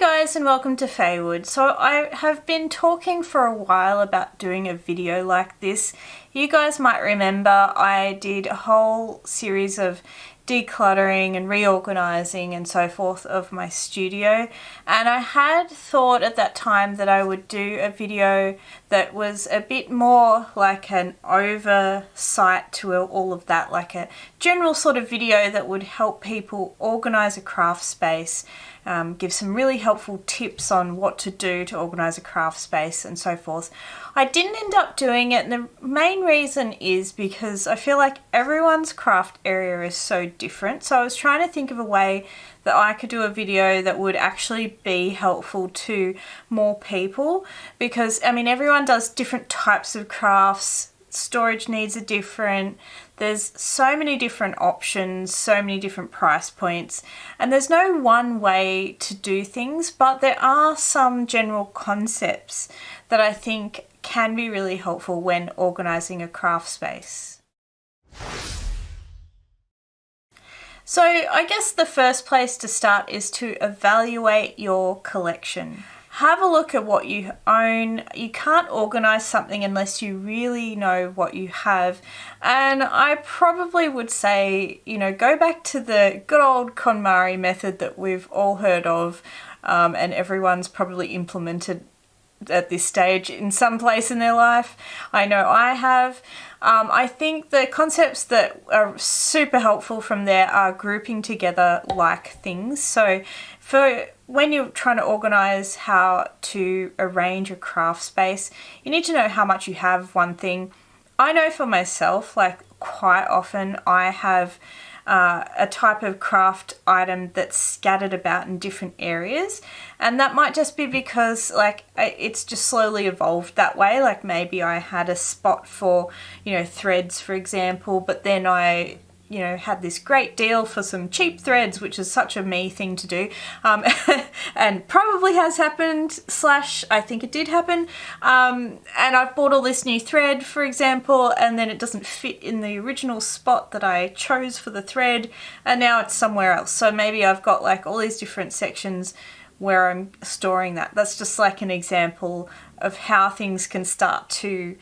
guys, and welcome to Faewood. So I have been talking for a while about doing a video like this. You guys might remember I did a whole series of decluttering and reorganizing and so forth of my studio, and I had thought at that time that I would do a video that was a bit more like an oversight to all of that, like a general sort of video that would help people organize a craft space, give some really helpful tips on what to do to organize a craft space and so forth. I didn't end up doing it, and the main reason is because I feel like everyone's craft area is so different. So I was trying to think of a way that I could do a video that would actually be helpful to more people, because I mean everyone does different types of crafts, storage needs are different, there's so many different options, so many different price points, and there's no one way to do things, but there are some general concepts that I think can be really helpful when organising a craft space. So I guess the first place to start is to evaluate your collection. Have a look at what you own. You can't organise something unless you really know what you have. And I probably would say, go back to the good old KonMari method that we've all heard of, and everyone's probably implemented at this stage in some place in their life. I know I have. I think the concepts that are super helpful from there are grouping together like things. So for when you're trying to organise how to arrange a craft space, you need to know how much you have one thing. I know for myself, like quite often I have a type of craft item that's scattered about in different areas, and that might just be because it's just slowly evolved that way. Like maybe I had a spot for threads, for example, but then I had this great deal for some cheap threads, which is such a me thing to do, and probably has happened, / I think it did happen, and I've bought all this new thread, for example, and then it doesn't fit in the original spot that I chose for the thread, and now it's somewhere else. So maybe I've got like all these different sections where I'm storing that. That's just like an example of how things can start to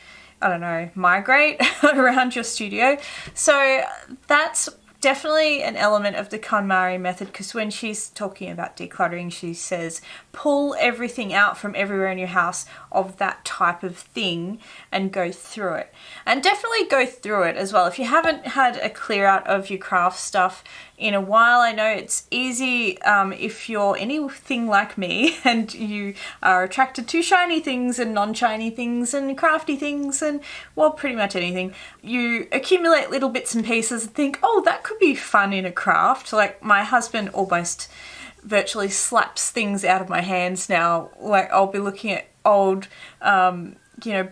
migrate around your studio. So that's definitely an element of the KonMari method, because when she's talking about decluttering, she says pull everything out from everywhere in your house of that type of thing and go through it. And definitely go through it as well. If you haven't had a clear out of your craft stuff in a while, I know it's easy if you're anything like me and you are attracted to shiny things and non-shiny things and crafty things and, well, pretty much anything. You accumulate little bits and pieces and think, oh, that could be fun in a craft. Like my husband almost virtually slaps things out of my hands now. Like I'll be looking at old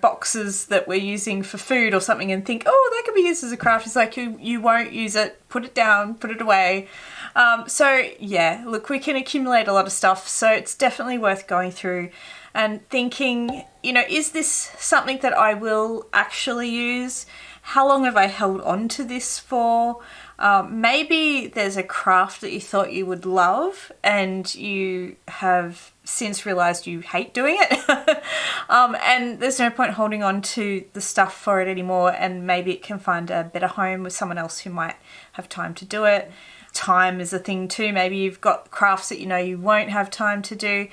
boxes that we're using for food or something and think, oh, that could be used as a craft. It's like, you won't use it, put it down, put it away. So yeah, look, we can accumulate a lot of stuff, so it's definitely worth going through and thinking, is this something that I will actually use? How long have I held on to this for? Maybe there's a craft that you thought you would love and you have since realised you hate doing it. And there's no point holding on to the stuff for it anymore, and maybe it can find a better home with someone else who might have time to do it. Time is a thing too. Maybe you've got crafts that you won't have time to do.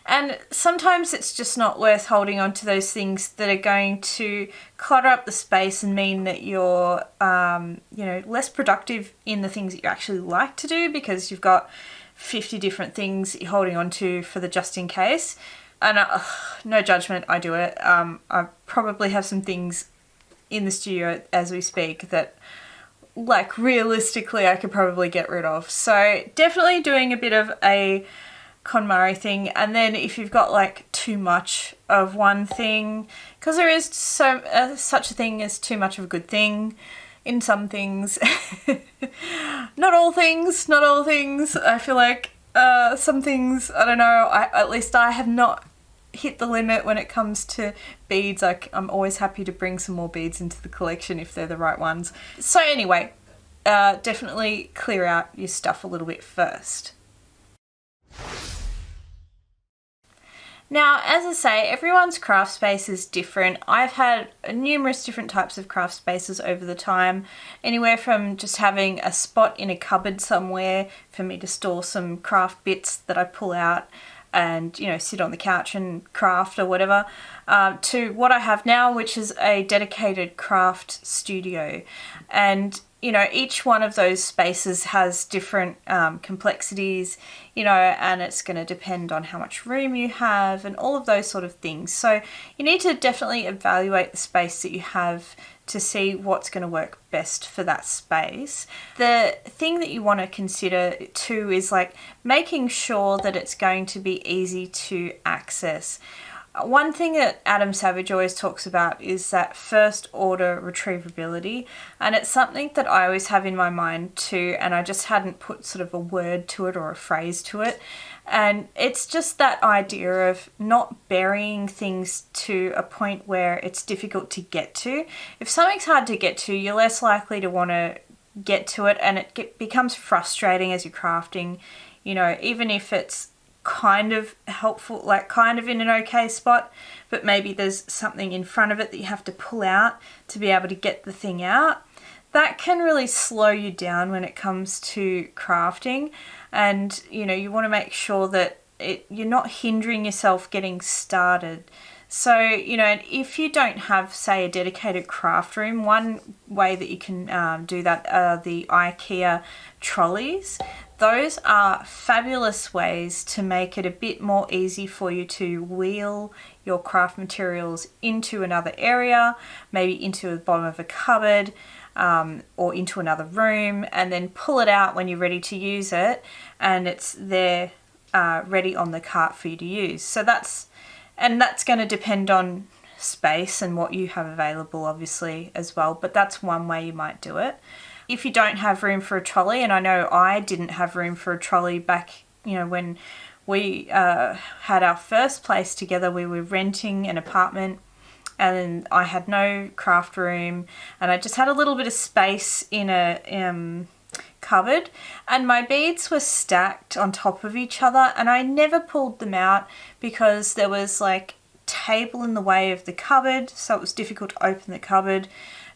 And sometimes it's just not worth holding on to those things that are going to clutter up the space and mean that you're, less productive in the things that you actually like to do, because you've got 50 different things that you're holding on to for the just in case. And no judgment, I do it. I probably have some things in the studio as we speak that, like, realistically I could probably get rid of. So definitely doing a bit of a KonMari thing. And then if you've got like too much of one thing, because there is such a thing as too much of a good thing in some things. Not all things. I feel like some things, I don't know, at least I have not hit the limit when it comes to beads. I'm always happy to bring some more beads into the collection if they're the right ones. So anyway, definitely clear out your stuff a little bit first. Now, as I say, everyone's craft space is different. I've had numerous different types of craft spaces over the time, anywhere from just having a spot in a cupboard somewhere for me to store some craft bits that I pull out and, you know, sit on the couch and craft or whatever, to what I have now, which is a dedicated craft studio. And you know, each one of those spaces has different complexities, you know, and it's going to depend on how much room you have and all of those sort of things. So you need to definitely evaluate the space that you have to see what's going to work best for that space. The thing that you want to consider too is like making sure that it's going to be easy to access. One thing that Adam Savage always talks about is that first order retrievability, and it's something that I always have in my mind too, and I just hadn't put sort of a word to it or a phrase to it. And it's just that idea of not burying things to a point where it's difficult to get to. If something's hard to get to, you're less likely to want to get to it, and it becomes frustrating as you're crafting, you know, even if it's kind of helpful, like kind of in an okay spot, but maybe there's something in front of it that you have to pull out to be able to get the thing out. That can really slow you down when it comes to crafting, and you know, you want to make sure that you're not hindering yourself getting started. So, you know, if you don't have, say, a dedicated craft room, one way that you can do that are the IKEA trolleys. Those are fabulous ways to make it a bit more easy for you to wheel your craft materials into another area, maybe into the bottom of a cupboard, or into another room, and then pull it out when you're ready to use it, and it's there ready on the cart for you to use. So that's going to depend on space and what you have available, obviously, as well, but that's one way you might do it. If you don't have room for a trolley, and I know I didn't have room for a trolley back, you know, when we had our first place together, we were renting an apartment and I had no craft room and I just had a little bit of space in a cupboard, and my beads were stacked on top of each other, and I never pulled them out because there was like table in the way of the cupboard, so it was difficult to open the cupboard.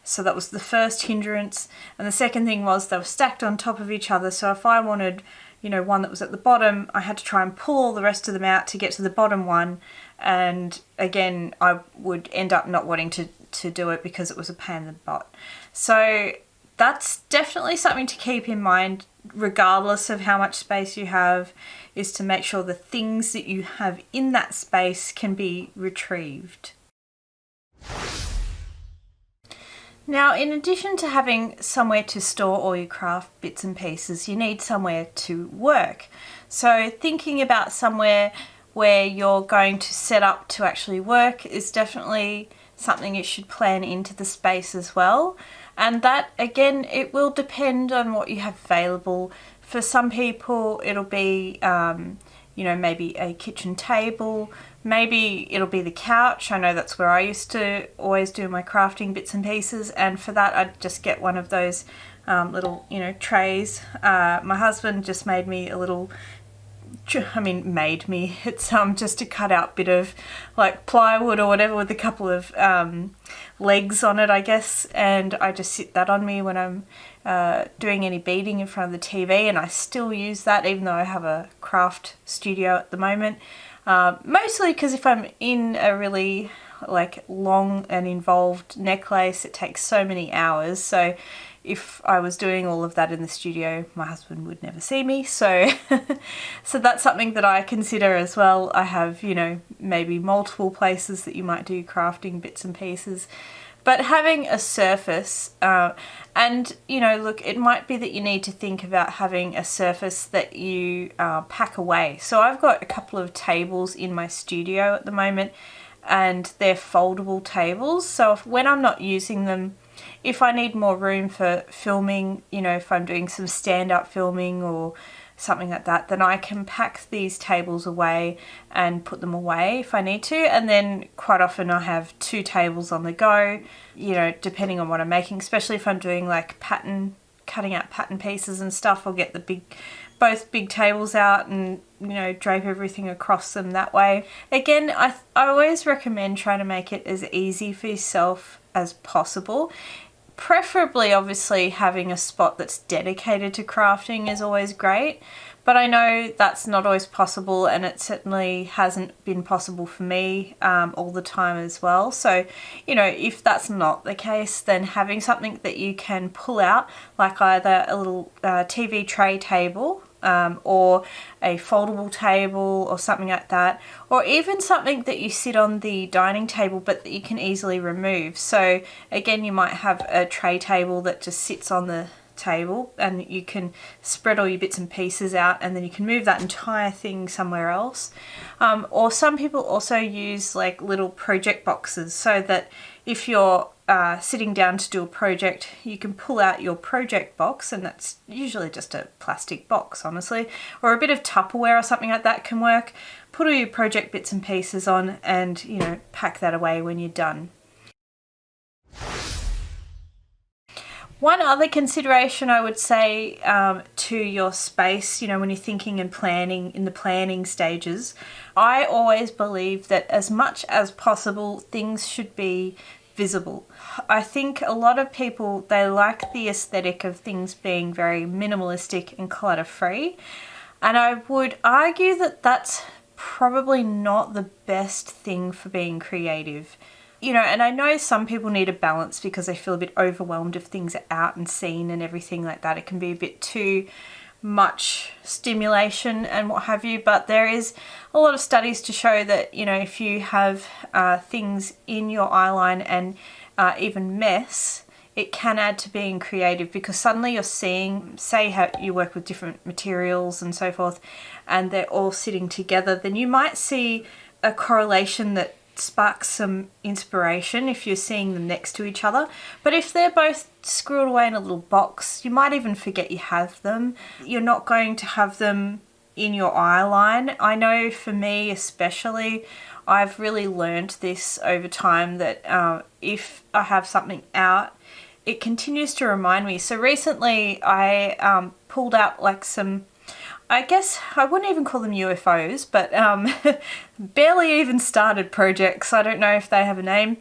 So that was the first hindrance. And the second thing was they were stacked on top of each other. So if I wanted, you know, one that was at the bottom, I had to try and pull all the rest of them out to get to the bottom one. And again, I would end up not wanting to do it because it was a pain in the butt. So that's definitely something to keep in mind, regardless of how much space you have, is to make sure the things that you have in that space can be retrieved. Now, in addition to having somewhere to store all your craft bits and pieces, you need somewhere to work. So thinking about somewhere where you're going to set up to actually work is definitely something you should plan into the space as well. And that, again, it will depend on what you have available. For some people, it'll be, you know, maybe a kitchen table. Maybe it'll be the couch. I know that's where I used to always do my crafting bits and pieces, and for that I'd just get one of those little, you know, trays. My husband just made me a little, it's just a cut out bit of like plywood or whatever with a couple of legs on it, I guess, and I just sit that on me when I'm doing any beading in front of the TV, and I still use that even though I have a craft studio at the moment. Mostly because if I'm in a really like long and involved necklace, it takes so many hours. So if I was doing all of that in the studio, my husband would never see me. So that's something that I consider as well. I have, you know, maybe multiple places that you might do crafting bits and pieces. But having a surface, and, you know, look, it might be that you need to think about having a surface that you pack away. So I've got a couple of tables in my studio at the moment, and they're foldable tables. So when I'm not using them, if I need more room for filming, you know, if I'm doing some stand-up filming or something like that, then I can pack these tables away and put them away if I need to. And then quite often I have two tables on the go, you know, depending on what I'm making, especially if I'm doing like cutting out pattern pieces and stuff. I'll get the big both big tables out and, you know, drape everything across them that way. Again, I always recommend trying to make it as easy for yourself as possible. Preferably, obviously, having a spot that's dedicated to crafting is always great, but I know that's not always possible, and it certainly hasn't been possible for me all the time as well. So, you know, if that's not the case, then having something that you can pull out, like either a little TV tray table, or a foldable table or something like that, or even something that you sit on the dining table but that you can easily remove. So again, you might have a tray table that just sits on the table and you can spread all your bits and pieces out, and then you can move that entire thing somewhere else. Or some people also use like little project boxes, so that if you're sitting down to do a project, you can pull out your project box, and that's usually just a plastic box, honestly, or a bit of Tupperware or something like that can work. Put all your project bits and pieces on and, you know, pack that away when you're done. One other consideration I would say to your space, you know, when you're thinking and planning in the planning stages, I always believe that as much as possible, things should be visible. I think a lot of people, they like the aesthetic of things being very minimalistic and clutter-free, and I would argue that that's probably not the best thing for being creative. You know, and I know some people need a balance because they feel a bit overwhelmed if things are out and seen and everything like that. It can be a bit too much stimulation and what have you, but there is a lot of studies to show that, you know, if you have things in your eyeline and even mess, it can add to being creative, because suddenly you're seeing, say how you work with different materials and so forth, and they're all sitting together, then you might see a correlation that sparks some inspiration if you're seeing them next to each other. But if they're both squirreled away in a little box, you might even forget you have them. You're not going to have them in your eye line. I know for me especially, I've really learned this over time, that if I have something out, it continues to remind me. So recently I pulled out like some, I guess I wouldn't even call them UFOs, but barely even started projects. I don't know if they have a name.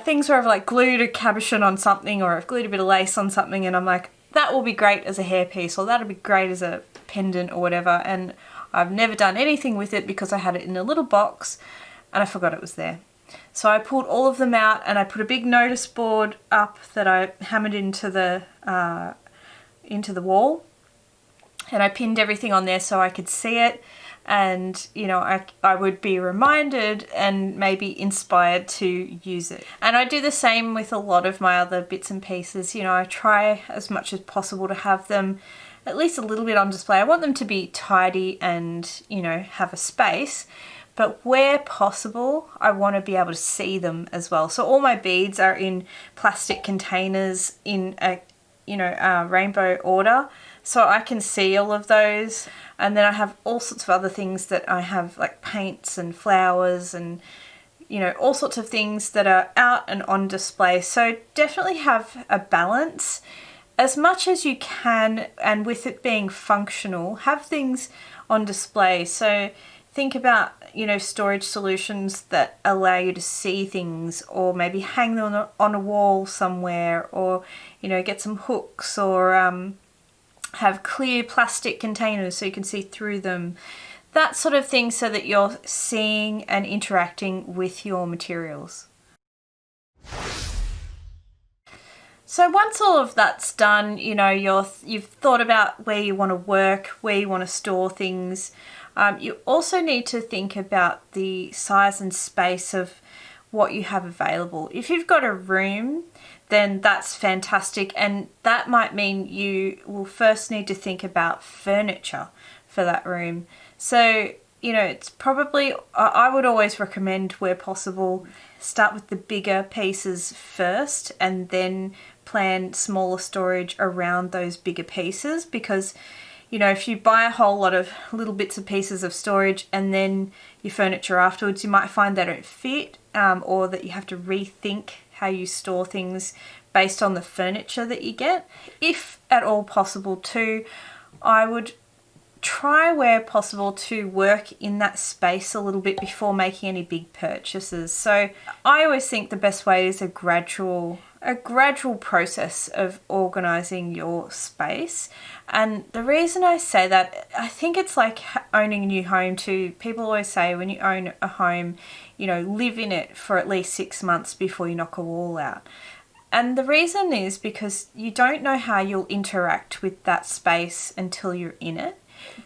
Things where I've like glued a cabochon on something, or I've glued a bit of lace on something, and I'm like, that will be great as a hairpiece, or that'll be great as a pendant or whatever. And I've never done anything with it because I had it in a little box and I forgot it was there. So I pulled all of them out and I put a big notice board up that I hammered into the wall. And I pinned everything on there so I could see it, and, you know, I would be reminded and maybe inspired to use it. And I do the same with a lot of my other bits and pieces. You know, I try as much as possible to have them at least a little bit on display. I want them to be tidy and, you know, have a space, but where possible, I want to be able to see them as well. So all my beads are in plastic containers in a, you know, rainbow order, so I can see all of those. And then I have all sorts of other things that I have, like paints and flowers and, you know, all sorts of things that are out and on display. So definitely have a balance as much as you can, and with it being functional, have things on display. So think about, you know, storage solutions that allow you to see things, or maybe hang them on a wall somewhere, or, you know, get some hooks, or have clear plastic containers so you can see through them. That sort of thing, so that you're seeing and interacting with your materials. So once all of that's done, you know, you've thought about where you want to work, where you want to store things. You also need to think about the size and space of what you have available. If you've got a room, then that's fantastic, and that might mean you will first need to think about furniture for that room. So, you know, it's probably, I would always recommend, where possible, start with the bigger pieces first and then plan smaller storage around those bigger pieces, because, you know, if you buy a whole lot of little bits and pieces of storage and then your furniture afterwards, you might find they don't fit, or that you have to rethink how you store things based on the furniture that you get. If at all possible too, I would try where possible to work in that space a little bit before making any big purchases. So I always think the best way is a gradual process of organising your space. And the reason I say that, I think it's like owning a new home too. People always say when you own a home, live in it for at least 6 months before you knock a wall out. And the reason is because you don't know how you'll interact with that space until you're in it.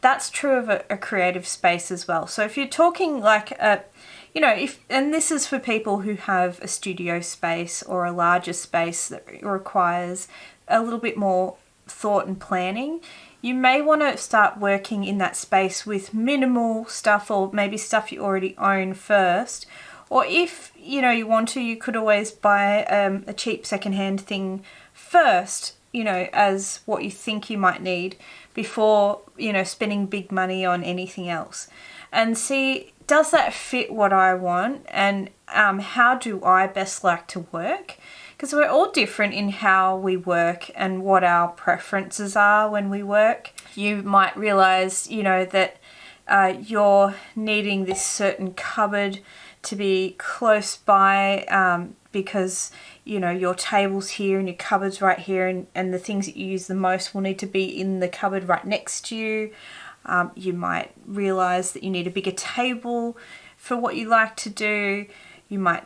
That's true of a creative space as well. So if you're talking like and this is for people who have a studio space or a larger space that requires a little bit more thought and planning, you may want to start working in that space with minimal stuff, or maybe stuff you already own first. Or if you want to, you could always buy a cheap secondhand thing first, as what you think you might need before, spending big money on anything else. And see, does that fit what I want? And how do I best like to work? Because we're all different in how we work and what our preferences are when we work. You might realise, that you're needing this certain cupboard to be close by because your table's here and your cupboard's right here, and the things that you use the most will need to be in the cupboard right next to you. You might realise that you need a bigger table for what you like to do. You might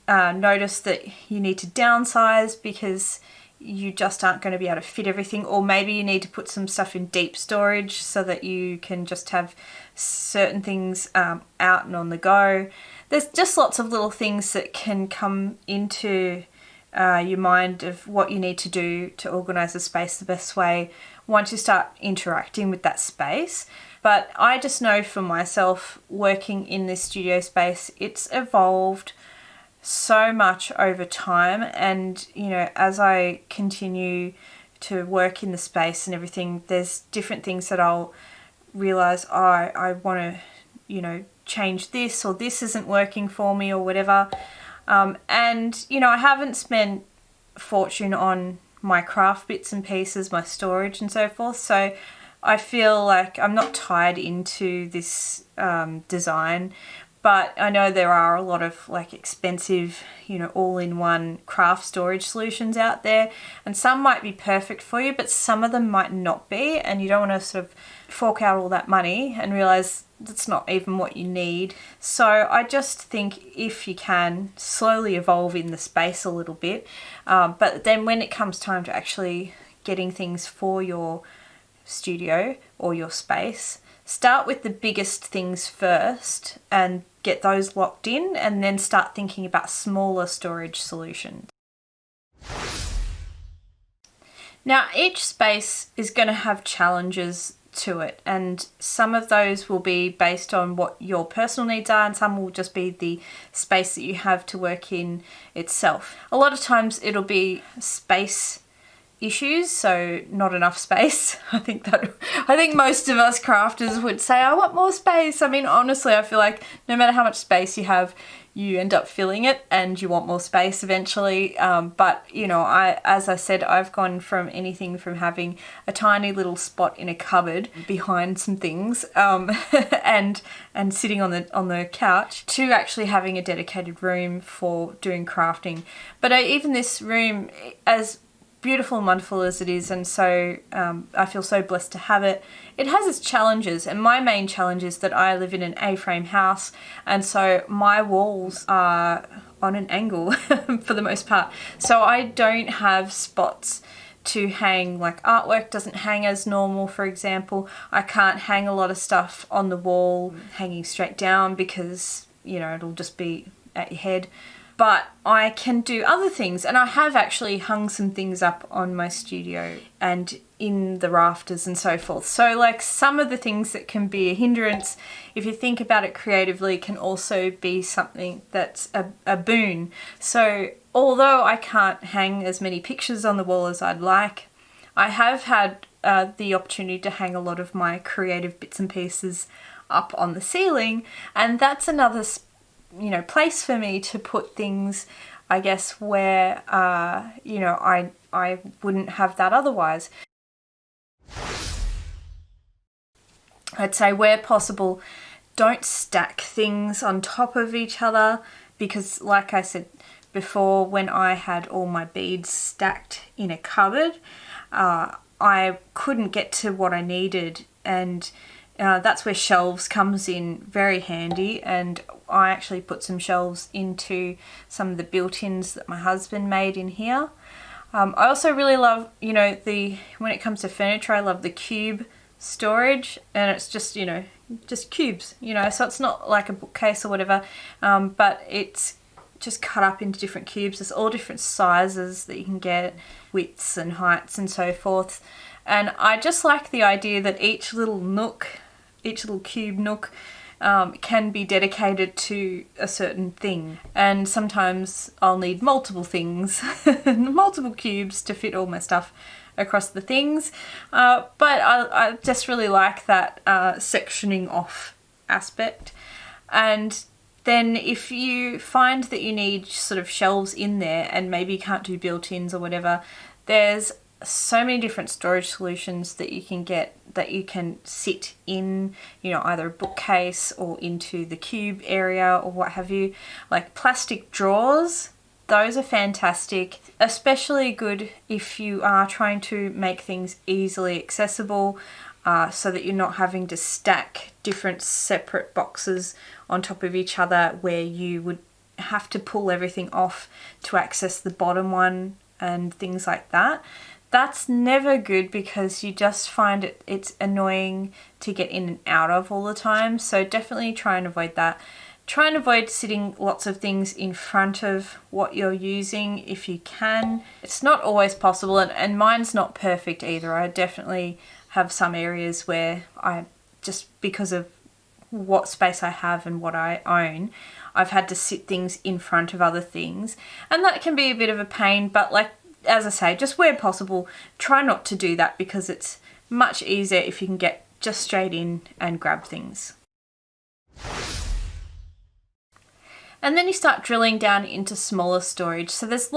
notice that you need to downsize because you just aren't going to be able to fit everything, or maybe you need to put some stuff in deep storage so that you can just have certain things out and on the go. There's just lots of little things that can come into your mind of what you need to do to organise the space the best way once you start interacting with that space. But I just know for myself, working in this studio space, it's evolved so much over time, and as I continue to work in the space and everything, there's different things that I'll realise, I want to change this, or this isn't working for me, or whatever. And I haven't spent a fortune on my craft bits and pieces, my storage and so forth, so I feel like I'm not tied into this design. But I know there are a lot of expensive, all-in-one craft storage solutions out there, and some might be perfect for you, but some of them might not be, and you don't want to sort of fork out all that money and realise that's not even what you need. So I just think if you can, slowly evolve in the space a little bit, but then when it comes time to actually getting things for your studio or your space, start with the biggest things first and get those locked in, and then start thinking about smaller storage solutions. Now, each space is going to have challenges to it, and some of those will be based on what your personal needs are, and some will just be the space that you have to work in itself. A lot of times it'll be space issues, so not enough space. I think most of us crafters would say, I want more space. I mean, honestly, I feel like no matter how much space you have, you end up filling it and you want more space eventually. But as I said, I've gone from anything from having a tiny little spot in a cupboard behind some things and sitting on the couch, to actually having a dedicated room for doing crafting. But even this room, as beautiful and wonderful as it is, and so I feel so blessed to have it, it has its challenges, and my main challenge is that I live in an A-frame house, and so my walls are on an angle for the most part, so I don't have spots to hang, artwork doesn't hang as normal, for example. I can't hang a lot of stuff on the wall hanging straight down because it'll just be at your head. But I can do other things, and I have actually hung some things up on my studio and in the rafters and so forth. So some of the things that can be a hindrance, if you think about it creatively, can also be something that's a boon. So although I can't hang as many pictures on the wall as I'd like, I have had the opportunity to hang a lot of my creative bits and pieces up on the ceiling, and that's another place for me to put things, I guess, where I wouldn't have that otherwise. I'd say where possible, don't stack things on top of each other, because like I said before, when I had all my beads stacked in a cupboard, I couldn't get to what I needed, and that's where shelves comes in very handy. And I actually put some shelves into some of the built-ins that my husband made in here. I also really love, when it comes to furniture, I love the cube storage, and it's just, just cubes, so it's not like a bookcase or whatever, but it's just cut up into different cubes. There's all different sizes that you can get, widths and heights and so forth. And I just like the idea that each little cube nook can be dedicated to a certain thing. And sometimes I'll need multiple things, multiple cubes to fit all my stuff across the things. But I just really like that sectioning off aspect. And then if you find that you need sort of shelves in there and maybe you can't do built-ins or whatever, there's so many different storage solutions that you can get that you can sit in, either a bookcase or into the cube area or what have you. Like plastic drawers, those are fantastic, especially good if you are trying to make things easily accessible, so that you're not having to stack different separate boxes on top of each other where you would have to pull everything off to access the bottom one and things like that. That's never good, because you just find it's annoying to get in and out of all the time. So definitely try and avoid that. Try and avoid sitting lots of things in front of what you're using if you can. It's not always possible, and mine's not perfect either. I definitely have some areas where just because of what space I have and what I own, I've had to sit things in front of other things, and that can be a bit of a pain. But as I say, just where possible, try not to do that, because it's much easier if you can get just straight in and grab things. And then you start drilling down into smaller storage. So there's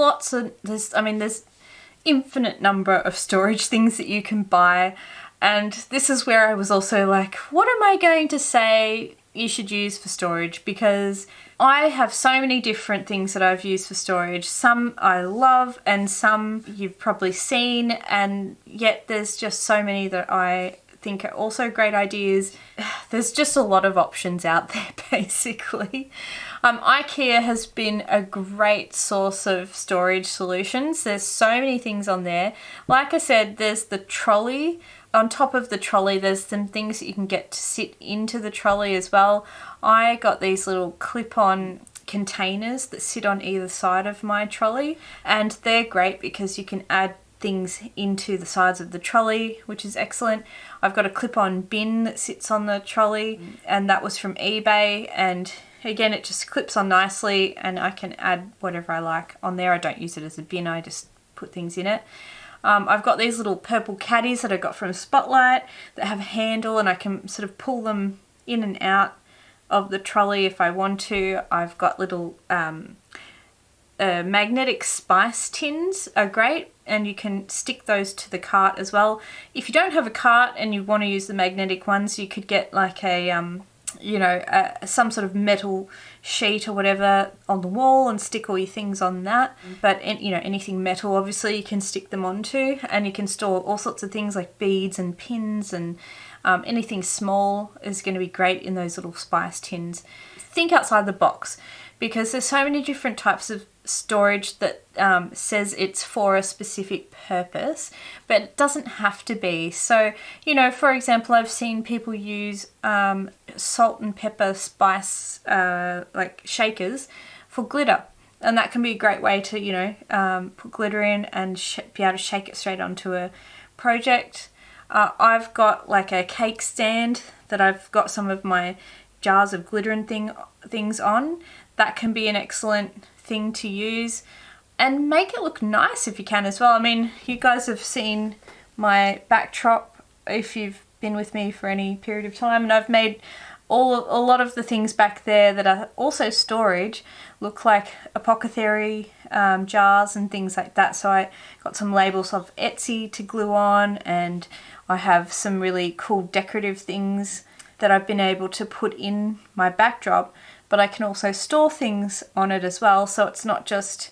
infinite number of storage things that you can buy. And this is where I was also like, what am I going to say you should use for storage? Because I have so many different things that I've used for storage. Some I love and some you've probably seen, and yet there's just so many that I think are also great ideas. There's just a lot of options out there, basically. IKEA has been a great source of storage solutions. There's so many things on there. Like I said, there's the trolley. On top of the trolley, there's some things that you can get to sit into the trolley as well. I got these little clip-on containers that sit on either side of my trolley, and they're great because you can add things into the sides of the trolley, which is excellent. I've got a clip-on bin that sits on the trolley, and that was from eBay, and again, it just clips on nicely, and I can add whatever I like on there. I don't use it as a bin, I just put things in it. I've got these little purple caddies that I got from Spotlight that have a handle, and I can sort of pull them in and out of the trolley if I want to. I've got little magnetic spice tins are great, and you can stick those to the cart as well. If you don't have a cart and you want to use the magnetic ones, you could get like some sort of metal sheet or whatever on the wall and stick all your things on that. But anything metal, obviously, you can stick them onto, and you can store all sorts of things like beads and pins, and anything small is going to be great in those little spice tins. Think outside the box, because there's so many different types of storage that says it's for a specific purpose, but it doesn't have to be. So, for example, I've seen people use salt and pepper spice like shakers for glitter, and that can be a great way to put glitter in and be able to shake it straight onto a project. I've got like a cake stand that I've got some of my jars of glitter and things on. That can be an excellent thing to use, and make it look nice if you can as well. I mean, you guys have seen my backdrop if you've been with me for any period of time, and I've made a lot of the things back there that are also storage look like apothecary jars and things like that. So I got some labels of Etsy to glue on, and I have some really cool decorative things that I've been able to put in my backdrop, but I can also store things on it as well. So it's not just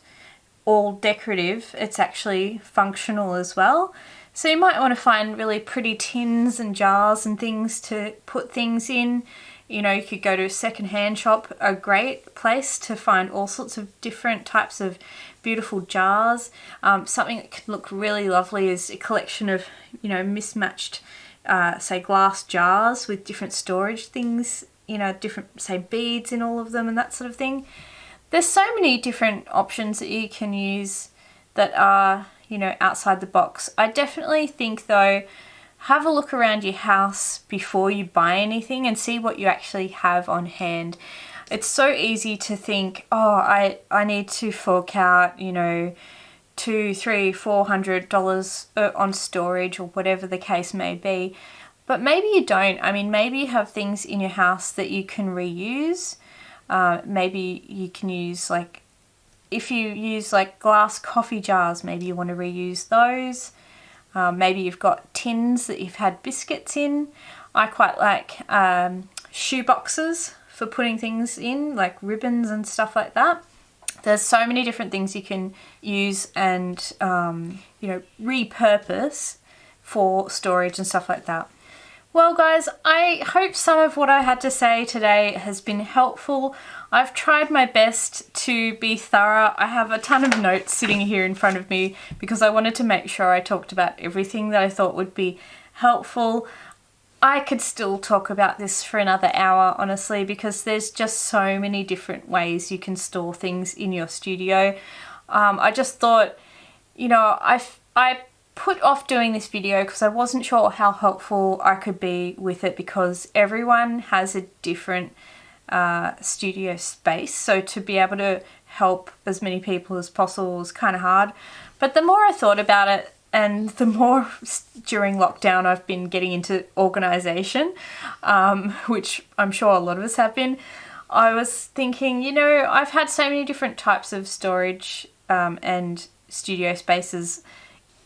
all decorative, it's actually functional as well. So you might want to find really pretty tins and jars and things to put things in. You know, you could go to a secondhand shop, a great place to find all sorts of different types of beautiful jars. Something that can look really lovely is a collection of, you know, mismatched, say, glass jars with different storage things, you know, different, say, beads in all of them and that sort of thing. There's so many different options that you can use that are, you know, outside the box. I definitely think, though, have a look around your house before you buy anything and see what you actually have on hand. It's so easy to think, oh, I need to fork out, you know, $200, $300, $400 on storage or whatever the case may be. But maybe you don't. I mean, maybe you have things in your house that you can reuse. Maybe you can use, like, if you use like glass coffee jars, maybe you want to reuse those. Maybe you've got tins that you've had biscuits in. I quite like shoe boxes for putting things in, like ribbons and stuff like that. There's so many different things you can use and, you know, repurpose for storage and stuff like that. Well, guys, I hope some of what I had to say today has been helpful. I've tried my best to be thorough. I have a ton of notes sitting here in front of me because I wanted to make sure I talked about everything that I thought would be helpful. I could still talk about this for another hour, honestly, because there's just so many different ways you can store things in your studio. I just thought, you know, I put off doing this video because I wasn't sure how helpful I could be with it, because everyone has a different studio space, so to be able to help as many people as possible was kind of hard. But the more I thought about it, and the more during lockdown I've been getting into organisation, which I'm sure a lot of us have been, I was thinking, you know, I've had so many different types of storage and studio spaces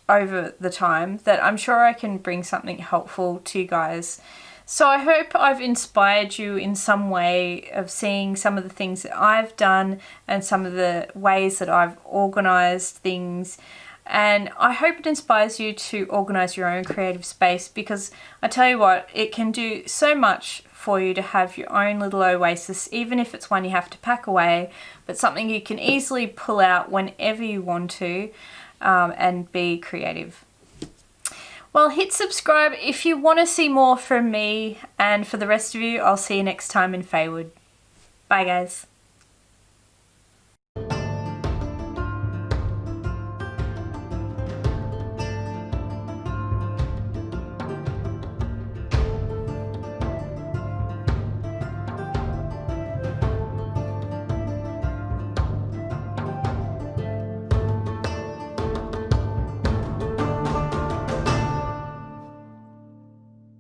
over the time that I'm sure I can bring something helpful to you guys. So I hope I've inspired you in some way of seeing some of the things that I've done and some of the ways that I've organised things. And I hope it inspires you to organise your own creative space, because I tell you what, it can do so much for you to have your own little oasis, even if it's one you have to pack away, but something you can easily pull out whenever you want to. And be creative. Well, hit subscribe if you want to see more from me, and for the rest of you, I'll see you next time in Faewood. Bye, guys.